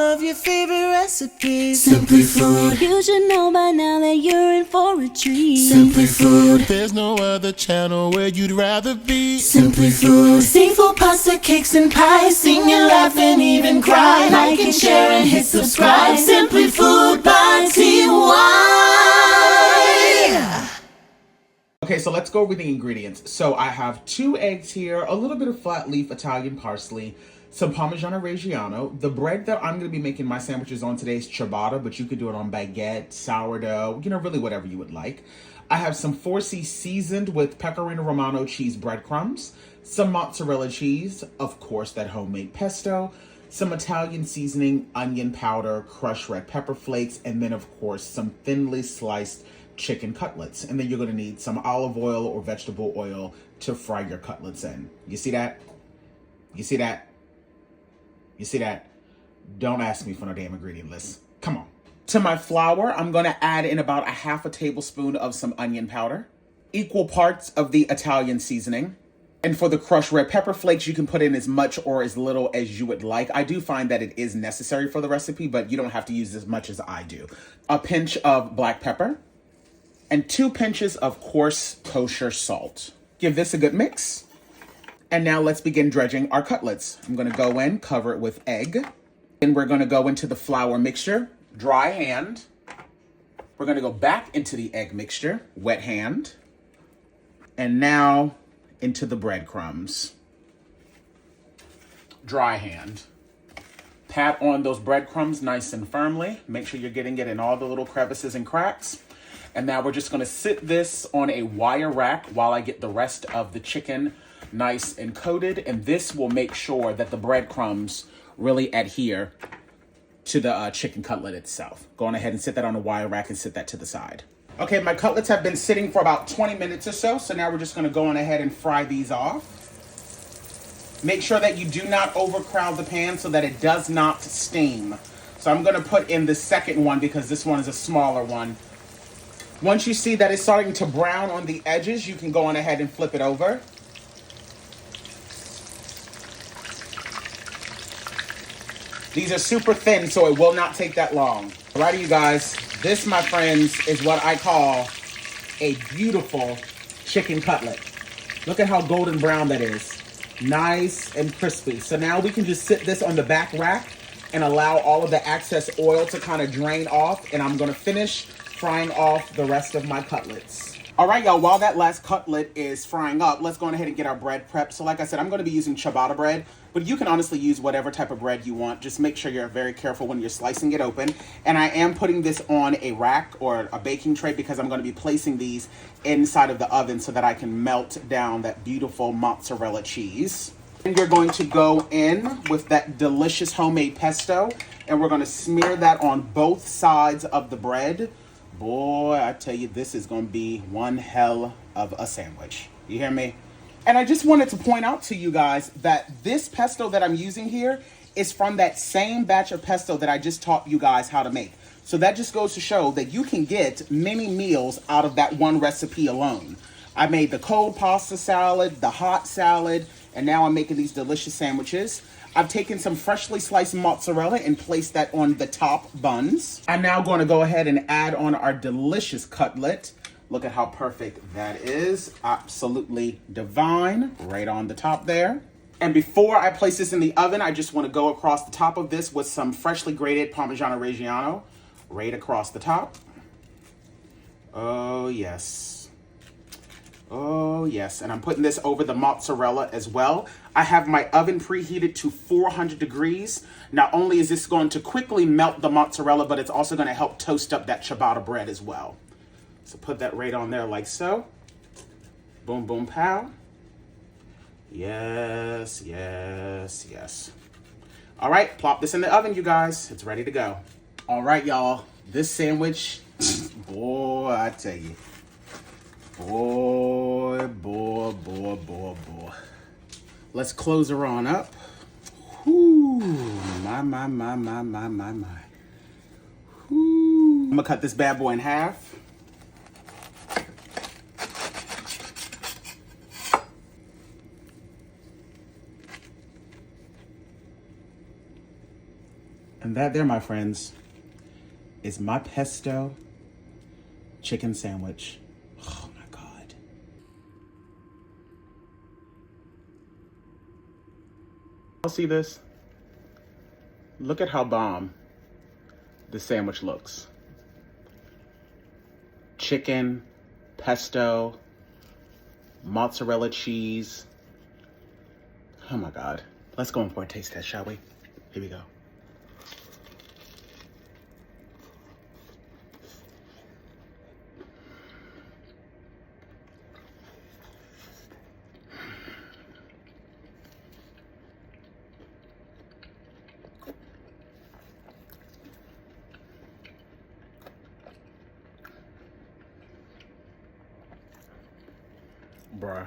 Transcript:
of your favorite recipes. Simply Food. You should know by now that you're in for a treat. Simply Food. There's no other channel where you'd rather be. Simply Food. Seafood, pasta, cakes, and pies. Sing and laugh and even cry. Like and share and hit subscribe. Simply Food by TY. Okay, so let's go over the ingredients. So I have 2 eggs here, a little bit of flat leaf Italian parsley, some Parmigiano Reggiano. The bread that I'm going to be making my sandwiches on today is ciabatta, but you could do it on baguette, sourdough, really whatever you would like. I have some 4C seasoned with Pecorino Romano cheese breadcrumbs, some mozzarella cheese, of course that homemade pesto, some Italian seasoning, onion powder, crushed red pepper flakes, and then of course some thinly sliced chicken cutlets. And then you're going to need some olive oil or vegetable oil to fry your cutlets in. You see that? You see that? You see that? Don't ask me for no damn ingredient list. Come on. To my flour, I'm going to add in about 1/2 tablespoon of some onion powder, equal parts of the Italian seasoning. And for the crushed red pepper flakes, you can put in as much or as little as you would like. I do find that it is necessary for the recipe, but you don't have to use as much as I do. A pinch of black pepper and 2 pinches of coarse kosher salt. Give this a good mix. And now let's begin dredging our cutlets. I'm gonna go in, cover it with egg. Then we're gonna go into the flour mixture, dry hand. We're gonna go back into the egg mixture, wet hand. And now into the breadcrumbs, dry hand. Pat on those breadcrumbs nice and firmly. Make sure you're getting it in all the little crevices and cracks. And now we're just gonna sit this on a wire rack while I get the rest of the chicken nice and coated. And this will make sure that the breadcrumbs really adhere to the chicken cutlet itself. Go on ahead and sit that on a wire rack and sit that to the side. Okay, my cutlets have been sitting for about 20 minutes or so. So now we're just gonna go on ahead and fry these off. Make sure that you do not overcrowd the pan so that it does not steam. So I'm gonna put in the second one because this one is a smaller one. Once you see that it's starting to brown on the edges, you can go on ahead and flip it over. These are super thin, so it will not take that long. Alrighty, you guys, this, my friends, is what I call a beautiful chicken cutlet. Look at how golden brown that is. Nice and crispy. So now we can just sit this on the back rack and allow all of the excess oil to kind of drain off, and I'm gonna finish frying off the rest of my cutlets. All right, y'all, while that last cutlet is frying up, let's go ahead and get our bread prepped. So like I said, I'm gonna be using ciabatta bread, but you can honestly use whatever type of bread you want. Just make sure you're very careful when you're slicing it open. And I am putting this on a rack or a baking tray because I'm gonna be placing these inside of the oven so that I can melt down that beautiful mozzarella cheese. And you're going to go in with that delicious homemade pesto, and we're gonna smear that on both sides of the bread. Boy, I tell you, this is going to be one hell of a sandwich. You hear me? And I just wanted to point out to you guys that this pesto that I'm using here is from that same batch of pesto that I just taught you guys how to make. So that just goes to show that you can get many meals out of that one recipe alone. I made the cold pasta salad, the hot salad, and now I'm making these delicious sandwiches. I've taken some freshly sliced mozzarella and placed that on the top buns. I'm now going to go ahead and add on our delicious cutlet. Look at how perfect that is. Absolutely divine. Right on the top there. And before I place this in the oven, I just want to go across the top of this with some freshly grated Parmigiano Reggiano. Right across the top. Oh, yes. Oh, yes. And I'm putting this over the mozzarella as well. I have my oven preheated to 400 degrees. Not only is this going to quickly melt the mozzarella, but it's also going to help toast up that ciabatta bread as well. So put that right on there like so. Boom, boom, pow. Yes, yes, yes. All right, plop this in the oven, you guys. It's ready to go. All right, y'all. This sandwich, boy, I tell you. Boy, boy, boy, boy, boy. Let's close her on up. Whoo, my. Whoo. I'm gonna cut this bad boy in half. And And that there, my friends, is my pesto chicken sandwich. Oh my God. Y'all see this? Look at how bomb the sandwich looks. Chicken, pesto, mozzarella cheese. Oh my God. Let's go in for a taste test, shall we? Here we go. Bruh.